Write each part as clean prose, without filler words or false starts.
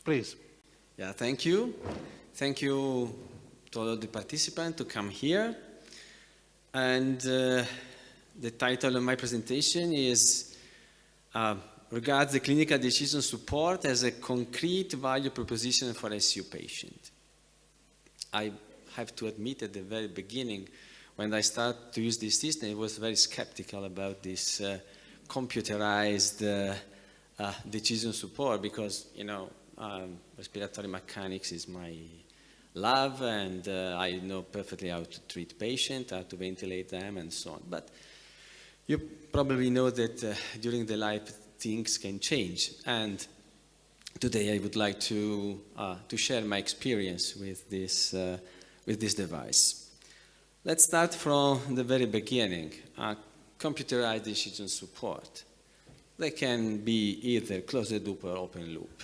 Please. Yeah, thank you. Thank you to all the participants to come here. And the title of my presentation is regards the clinical decision support as a concrete value proposition for ICU patient. I have to admit at the very beginning, when I started to use this system, I was very skeptical about this computerized decision support because, respiratory mechanics is my love, and I know perfectly how to treat patients, how to ventilate them, and so on. But you probably know that during the life things can change, and today I would like to share my experience with this device. Let's start from the very beginning. Computerized decision support. They can be either closed loop or open loop.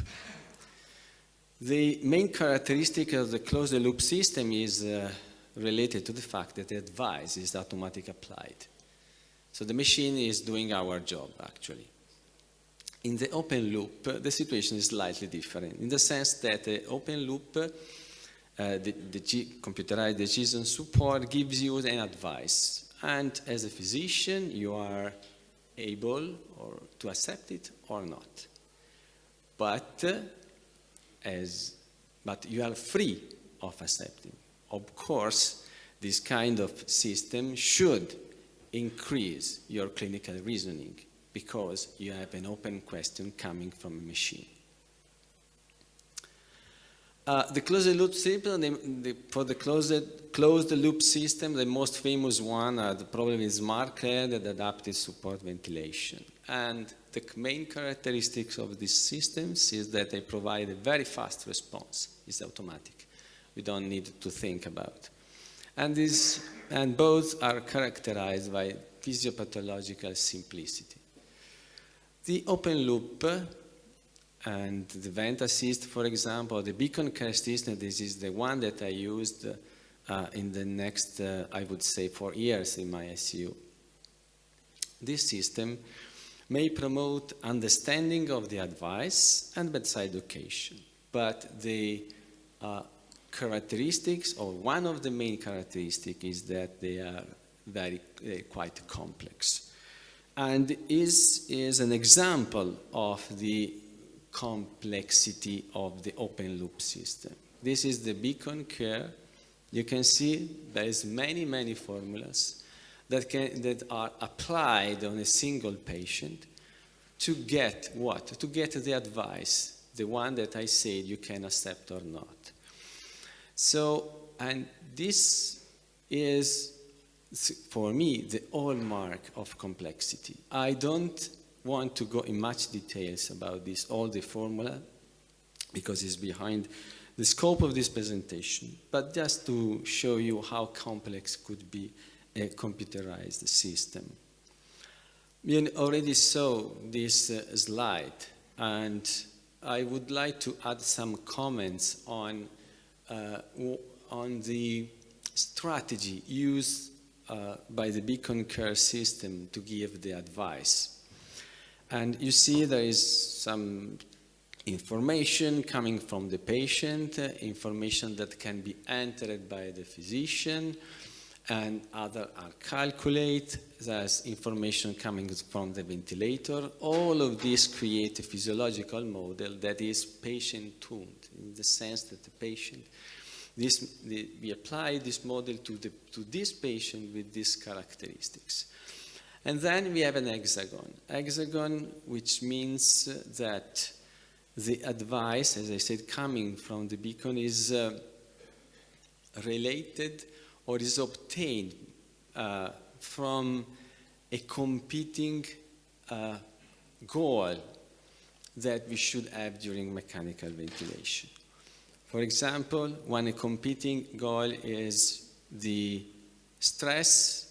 The main characteristic of the closed loop system is related to the fact that the advice is automatically applied. So the machine is doing our job, actually. In the open loop, the situation is slightly different, in the sense that the open loop, the computerized decision support gives you an advice. And as a physician, you are able to accept it or not. But you are free of accepting. Of course, this kind of system should increase your clinical reasoning because you have an open question coming from a machine. The closed loop system, for the closed loop system, the most famous one are probably smart care and adaptive support ventilation. And the main characteristics of these systems is that they provide a very fast response. It's automatic. We don't need to think about. And both are characterized by physiopathological simplicity. The open loop and the Vent Assist, for example, the Beacon CareSystem, this is the one that I used in the next, I would say, 4 years in my ICU. This system may promote understanding of the advice and bedside education, but the characteristics, or one of the main characteristics, is that they are quite complex. And is an example of the complexity of the open loop system. This is the Beacon Care. You can see there is many formulas that are applied on a single patient to get what? To get the advice, the one that I said you can accept or not. So, and this is, for me, the hallmark of complexity. I don't want to go in much details about this, all the formula, because it's behind the scope of this presentation, but just to show you how complex could be a computerized system. You already saw this slide, and I would like to add some comments on the strategy used by the Beacon CareSystem to give the advice. And you see there is some information coming from the patient, information that can be entered by the physician, and other are calculated. There's information coming from the ventilator. All of this create a physiological model that is patient-tuned, in the sense that the patient, we apply this model to this patient with these characteristics. And then we have an hexagon, which means that the advice, as I said, coming from the Beacon is related or is obtained from a competing goal that we should have during mechanical ventilation. For example, one competing goal is the stress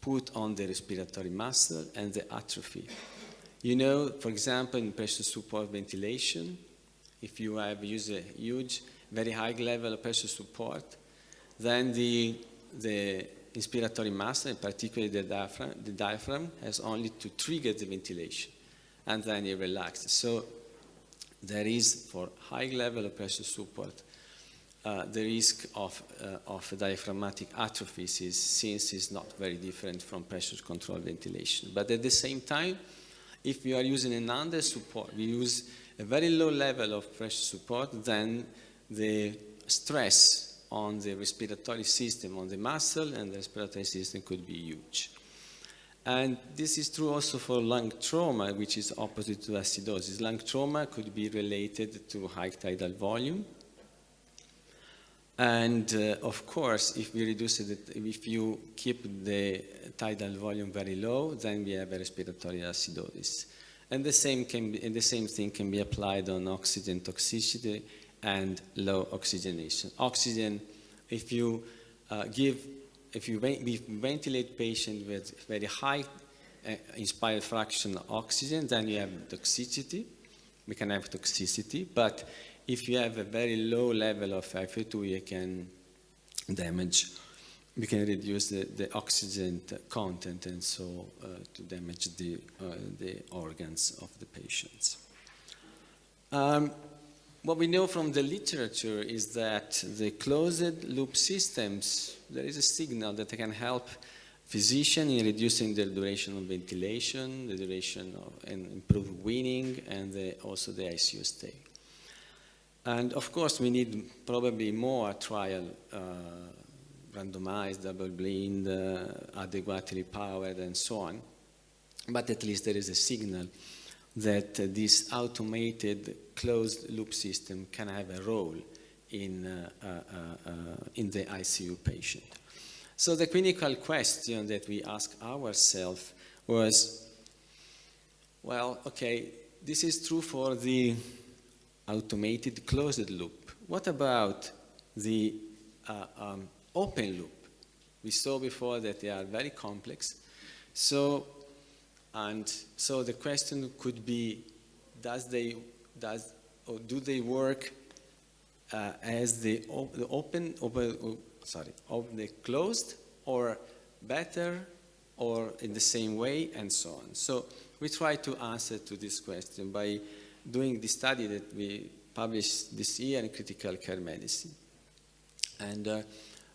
put on the respiratory muscle and the atrophy. You know, for example, in pressure support ventilation, if you have used a huge, very high level of pressure support, then the inspiratory muscle, and particularly the diaphragm, has only to trigger the ventilation, and then it relaxes. So there is, for high level of pressure support, the risk of diaphragmatic atrophy since it's not very different from pressure control ventilation. But at the same time, if we are using an under support, we use a very low level of pressure support, then the stress on the respiratory system, on the muscle and the respiratory system could be huge. And this is true also for lung trauma, which is opposite to acidosis. Lung trauma could be related to high tidal volume. And of course, if we reduce it, if you keep the tidal volume very low, then we have a respiratory acidosis. And the same thing can be applied on oxygen toxicity and low oxygenation. Oxygen, if you ventilate patient with very high inspired fraction oxygen, then you have toxicity. We can have toxicity, but if you have a very low level of FiO2, you can reduce the oxygen content, and so to damage the organs of the patients. What we know from the literature is that the closed loop systems, there is a signal that can help physician in reducing the duration of ventilation, the duration of, and improve weaning, and also the ICU stay. And of course, we need probably more trial, randomized, double-blind, adequately powered, and so on. But at least there is a signal that this automated closed-loop system can have a role in the ICU patient. So the clinical question that we asked ourselves was, well, okay, this is true for the automated closed loop. What about the open loop? We saw before that they are very complex. So the question could be, do they work as the closed, or better, or in the same way, and so on. So we try to answer to this question by doing the study that we published this year in Critical Care Medicine. And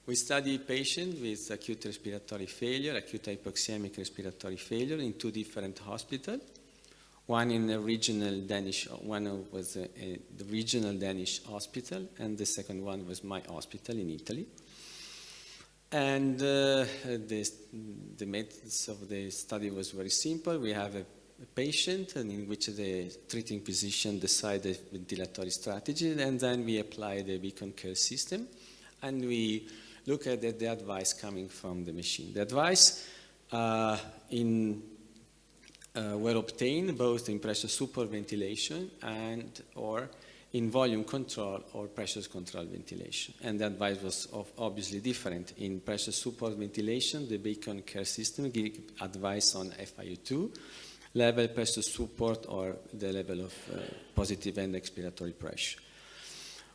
we study patients with acute respiratory failure, acute hypoxemic respiratory failure in two different hospitals. One in a regional Danish, one was the regional Danish hospital, and the second one was my hospital in Italy. And the methods of the study was very simple. We have a patient in which the treating physician decides the ventilatory strategy, and then we apply the Beacon CareSystem, and we look at the advice coming from the machine. The advice were obtained both in pressure support ventilation and or in volume control or pressure control ventilation. And the advice was obviously different. In pressure support ventilation, the Beacon CareSystem gives advice on FiO2, level pressure support, or the level of positive end expiratory pressure.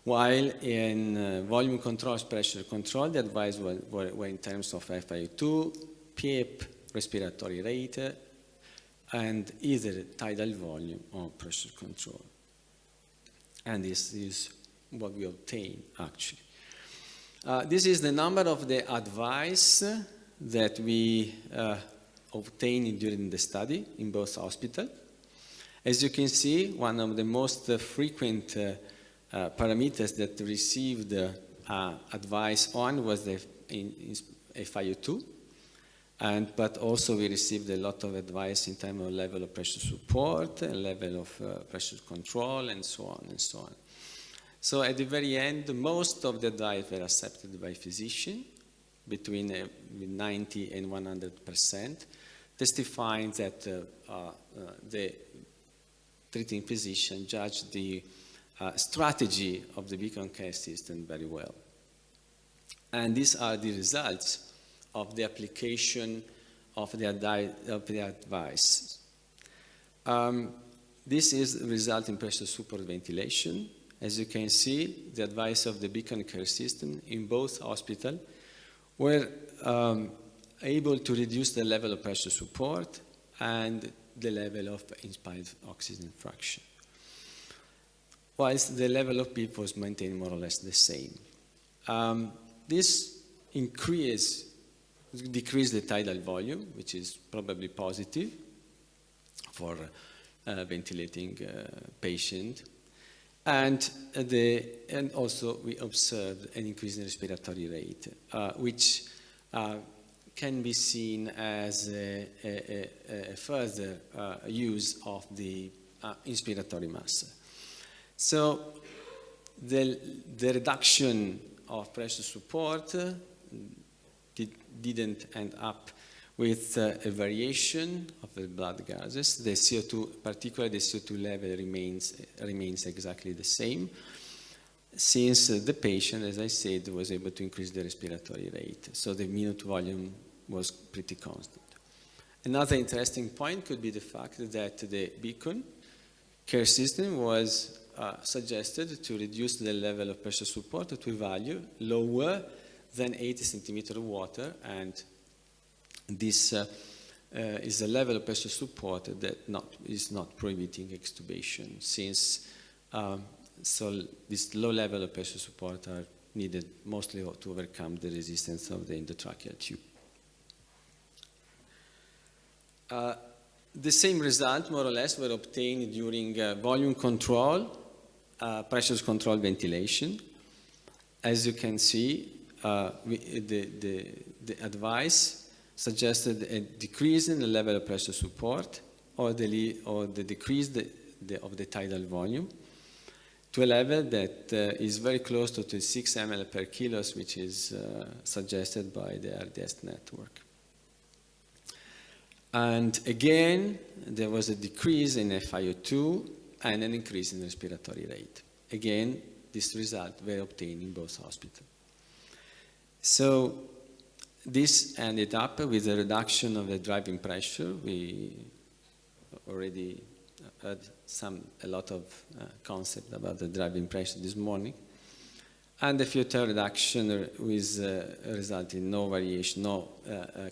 While in volume control, pressure control, the advice were in terms of FiO2, PEEP, respiratory rate, and either tidal volume or pressure control. And this is what we obtain, actually. This is the number of the advice that we obtained during the study in both hospitals. As you can see, one of the most frequent parameters that received advice on was the FiO2, but also we received a lot of advice in terms of level of pressure support, and level of pressure control, and so on and so on. So at the very end, most of the advice were accepted by physician, between 90 and 100%, testifying that the treating physician judged the strategy of the Beacon CareSystem very well. And these are the results of the application of the advice. This is the result in pressure support ventilation. As you can see, the advice of the Beacon CareSystem in both hospitals were able to reduce the level of pressure support and the level of inspired oxygen fraction. whilst the level of PEEP was maintained more or less the same. This decreased the tidal volume, which is probably positive for ventilating patient. And also we observed an increase in respiratory rate, which can be seen as a further use of the inspiratory muscle. So the reduction of pressure support didn't end up with a variation of the blood gases. The CO2, particularly the CO2 level, remains exactly the same, since the patient, as I said, was able to increase the respiratory rate. So the minute volume was pretty constant. Another interesting point could be the fact that the Beacon CareSystem was suggested to reduce the level of pressure support to a value lower than 80 centimeters of water, and this is a level of pressure support that is not prohibiting extubation, since so this low level of pressure support are needed mostly to overcome the resistance of the endotracheal tube. The same result, more or less, were obtained during volume control, pressure control ventilation. As you can see, the advice suggested a decrease in the level of pressure support or the decrease of the tidal volume to a level that is very close to the 6 ml per kilos, which is suggested by the RDS network. And again, there was a decrease in FiO2 and an increase in respiratory rate. Again, this result were obtained in both hospitals. So this ended up with a reduction of the driving pressure. We already heard a lot of concept about the driving pressure this morning. And the FiO2 reduction with result in no variation, no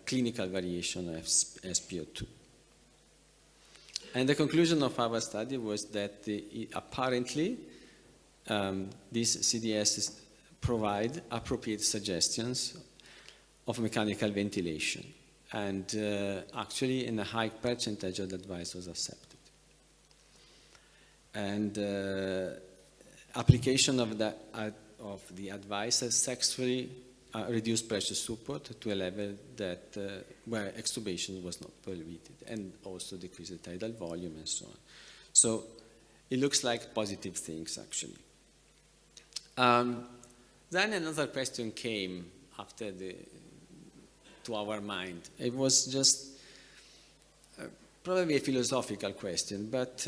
clinical variation of SpO2. And the conclusion of our study was that apparently these CDS provide appropriate suggestions of mechanical ventilation, and actually in a high percentage of the advice was accepted. And application of the advice has successfully reduced pressure support to a level that where extubation was not prohibited, and also decreased the tidal volume and so on. So it looks like positive things, actually. Then another question came after to our mind. It was just probably a philosophical question, but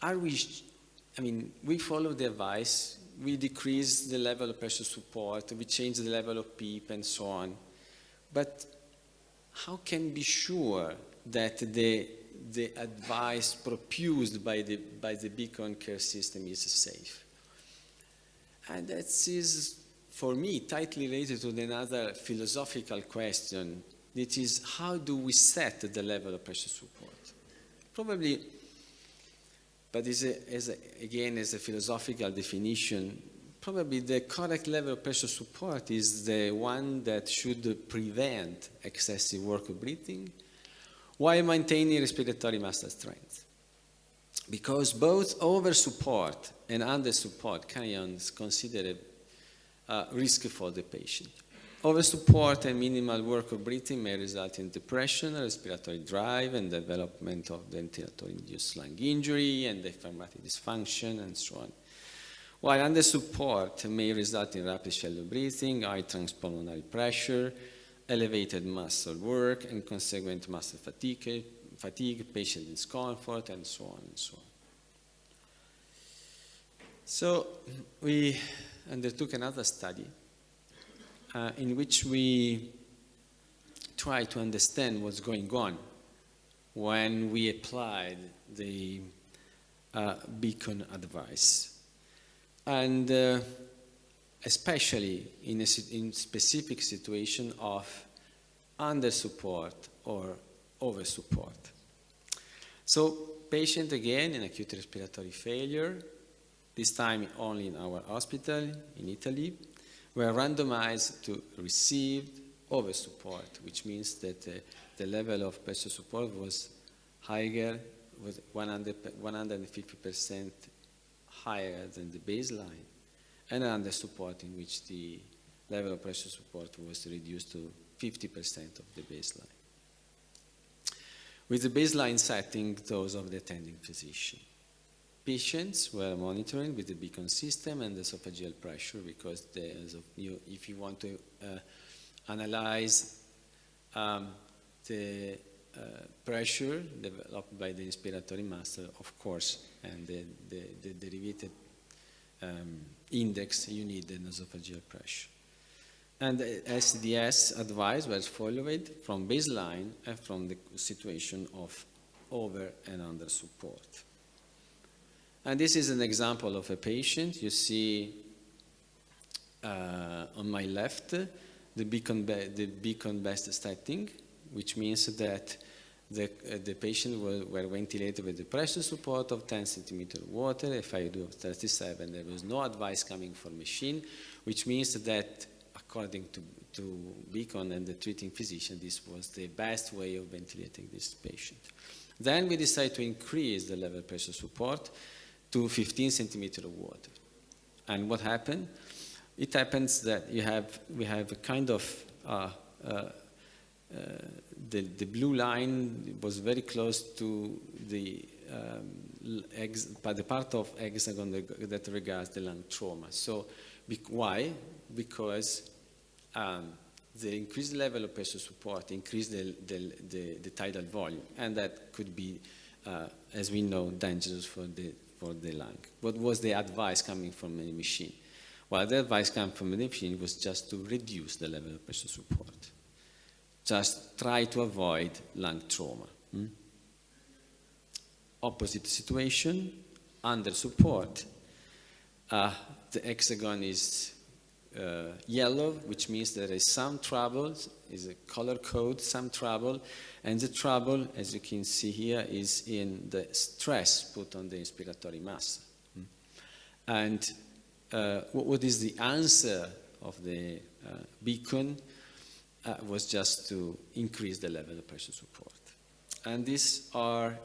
we follow the advice, we decrease the level of pressure support, we change the level of PEEP and so on, but how can we be sure that the advice proposed by the Beacon CareSystem is safe? And that is, for me, tightly related to another philosophical question, that is, how do we set the level of pressure support? Probably, but again, as a philosophical definition, probably the correct level of pressure support is the one that should prevent excessive work of breathing while maintaining respiratory muscle strength. Because both over-support and under-support can consider a risk for the patient. Over-support and minimal work of breathing may result in depression, respiratory drive, and development of ventilator-induced lung injury and diaphragmatic dysfunction, and so on. While under-support may result in rapid shallow breathing, high transpulmonary pressure, elevated muscle work, and consequent muscle fatigue, patient discomfort, and so on and so on. So we undertook another study in which we try to understand what's going on when we applied the Beacon advice. And especially in specific situation of under-support or over-support. So patient, again, in acute respiratory failure, this time only in our hospital in Italy, were randomized to receive over support, which means that the level of pressure support was higher, was 150% higher than the baseline, and under support in which the level of pressure support was reduced to 50% of the baseline. With the baseline setting, those of the attending physician. Patients were monitoring with the Beacon system and the esophageal pressure because if you want to analyze the pressure developed by the inspiratory muscle, of course, and the derivative index, you need an esophageal pressure. And the SDS advice was followed from baseline and from the situation of over and under support. And this is an example of a patient. You see on my left the Beacon best setting, which means that the patient were ventilated with the pressure support of 10 centimeters of water, FiO2 of 37. There was no advice coming from machine, which means that according to Beacon and the treating physician, this was the best way of ventilating this patient. Then we decided to increase the level pressure support to 15 centimeters of water. And what happened? It happens that we have a kind of the blue line was very close to the part of hexagon that regards the lung trauma. So why? Because the increased level of pressure support increased the tidal volume, and that could be, as we know, dangerous for the lung. What was the advice coming from the machine? Well, the advice coming from the machine was just to reduce the level of pressure support. Just try to avoid lung trauma. Opposite situation, under support, the hexagon is yellow, which means there is some trouble, is a color code, some trouble, and the trouble, as you can see here, is in the stress put on the inspiratory muscle. And what is the answer of the Beacon was just to increase the level of pressure support. And these are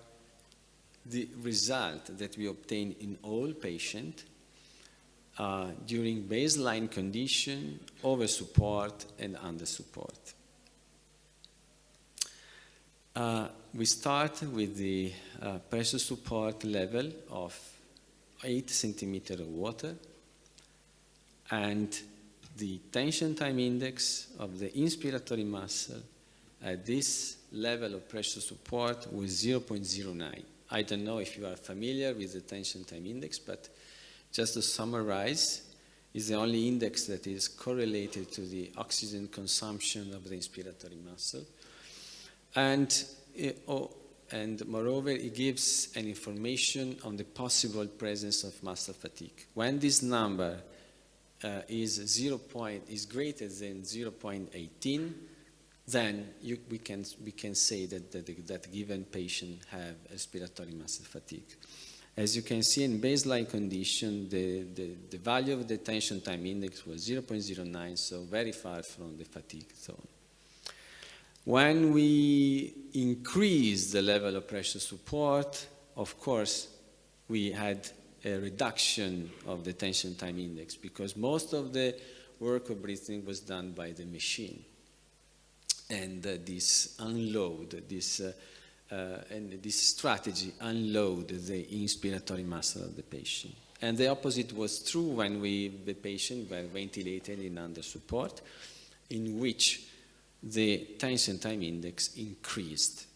the result that we obtain in all patients during baseline condition, over support, and under support. We start with the pressure support level of 8 centimeters of water, and the tension time index of the inspiratory muscle at this level of pressure support was 0.09. I don't know if you are familiar with the tension time index, but just to summarize, is the only index that is correlated to the oxygen consumption of the inspiratory muscle. And moreover, it gives an information on the possible presence of muscle fatigue. When this number is greater than 0.18, then we can say that given patient have respiratory muscle fatigue. As you can see in baseline condition, the value of the tension time index was 0.09, so very far from the fatigue zone. When we increase the level of pressure support, of course, we had a reduction of the tension time index because most of the work of breathing was done by the machine. And this strategy unload the inspiratory muscle of the patient. And the opposite was true when the patient were ventilated in under support, in which the tension time index increased,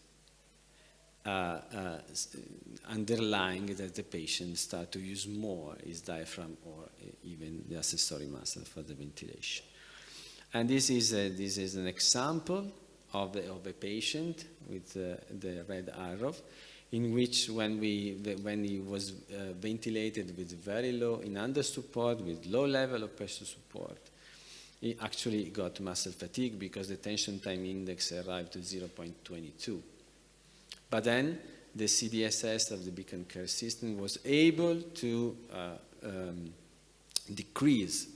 underlying that the patient start to use more his diaphragm or even the accessory muscle for the ventilation. And this is an example of a patient with the red arrow, in which when he was ventilated with very low, in under support, with low level of pressure support, he actually got muscle fatigue because the tension time index arrived to 0.22. But then the CDSS of the Beacon CareSystem was able to decrease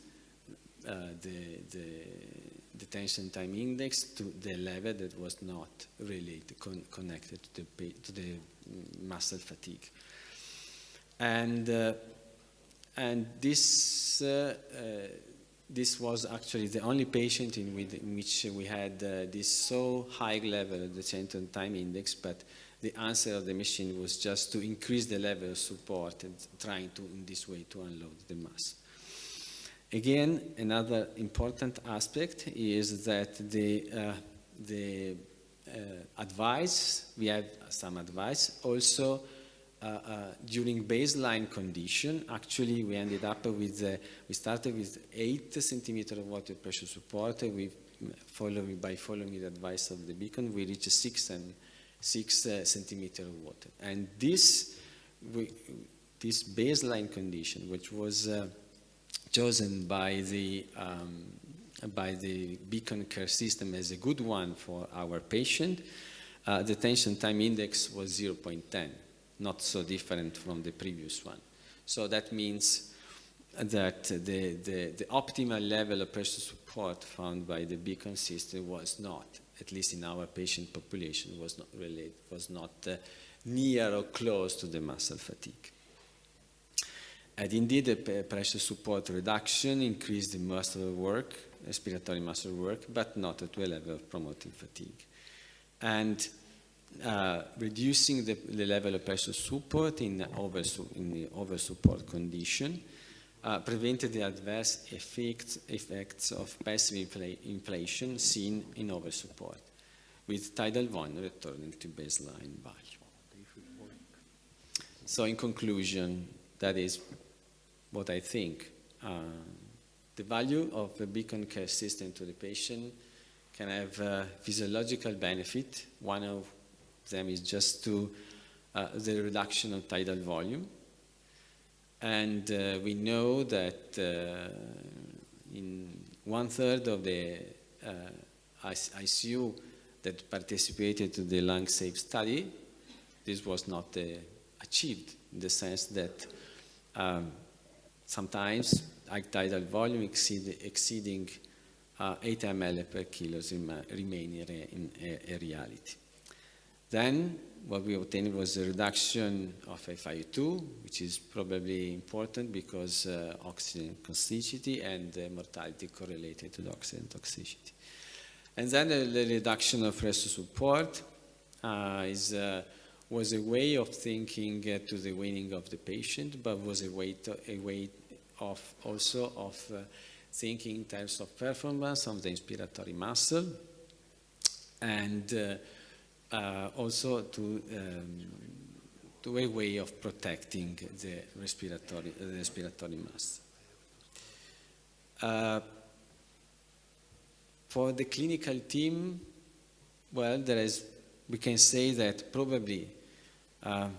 the tension time index to the level that was not related, connected to the muscle fatigue. And this was actually the only patient in which we had this so high level of the tension time index, but the answer of the machine was just to increase the level of support and trying to, in this way, to unload the mass. Again, another important aspect is that the advice, we have some advice, also during baseline condition, actually we ended up with, we started with 8 centimeters of water pressure support. By following the advice of the Beacon, we reached 6 centimeters of water. And this baseline condition, which was chosen by the Beacon CareSystem as a good one for our patient, the tension time index was 0.10, not so different from the previous one. So that means that the optimal level of pressure support found by the Beacon system was not, at least in our patient population, was not near or close to the muscle fatigue. And indeed, the pressure support reduction increased the muscle work, respiratory muscle work, but not to a level of promoting fatigue. And reducing the level of pressure support in the over-support condition prevented the adverse effects of passive inflation seen in over-support, with tidal volume returning to baseline value. So in conclusion, that is what I think. The value of the Beacon CareSystem to the patient can have physiological benefit. One of them is just to the reduction of tidal volume. And we know that in 1/3 of the ICU that participated to the lung safe study, this was not achieved, in the sense that sometimes high tidal volume exceeding 8 ml per kilo remain a reality. Then what we obtained was a reduction of FiO2, which is probably important because oxygen toxicity and mortality correlated to the oxygen toxicity. And then the reduction of pressure support was a way of thinking to the weaning of the patient, but was a way of thinking in terms of performance of the inspiratory muscle, and also to a way of protecting the respiratory muscle. For the clinical team, well, we can say that probably the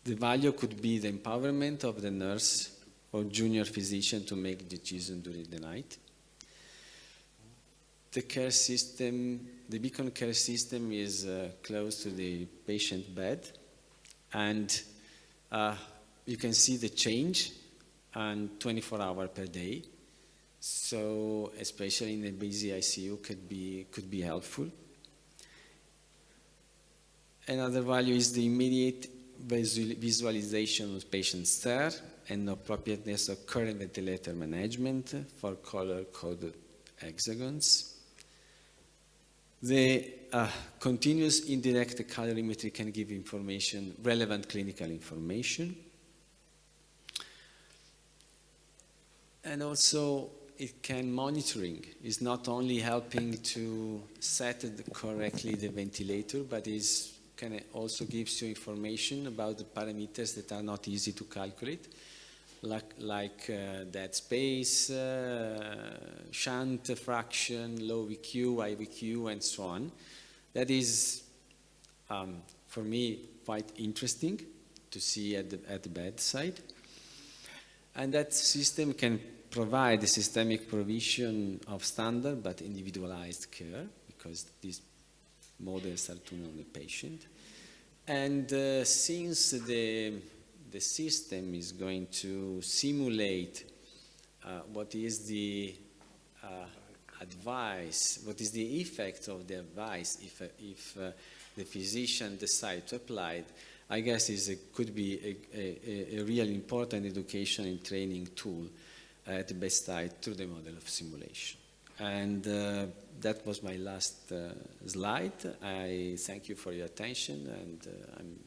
value could be the empowerment of the nurse or junior physician to make decisions during the night. The care system, the Beacon CareSystem is close to the patient bed, and you can see the change on 24 hours per day. So especially in a busy ICU could be helpful. Another value is the immediate visualization of patient stare and appropriateness of current ventilator management for color-coded hexagons. The continuous indirect calorimetry can give information, relevant clinical information. And also it can monitoring. It's not only helping to set correctly the ventilator, but can also give you information about the parameters that are not easy to calculate, like dead space, shunt fraction, low VQ, high VQ, and so on. That is, for me, quite interesting to see at the bedside. And that system can provide a systemic provision of standard but individualized care, because these models are tuned on the patient. And since the the system is going to simulate what is the advice, what is the effect of the advice if the physician decide to apply it, I guess could be a really important education and training tool at the bedside through the model of simulation. And that was my last slide. I thank you for your attention, and I'm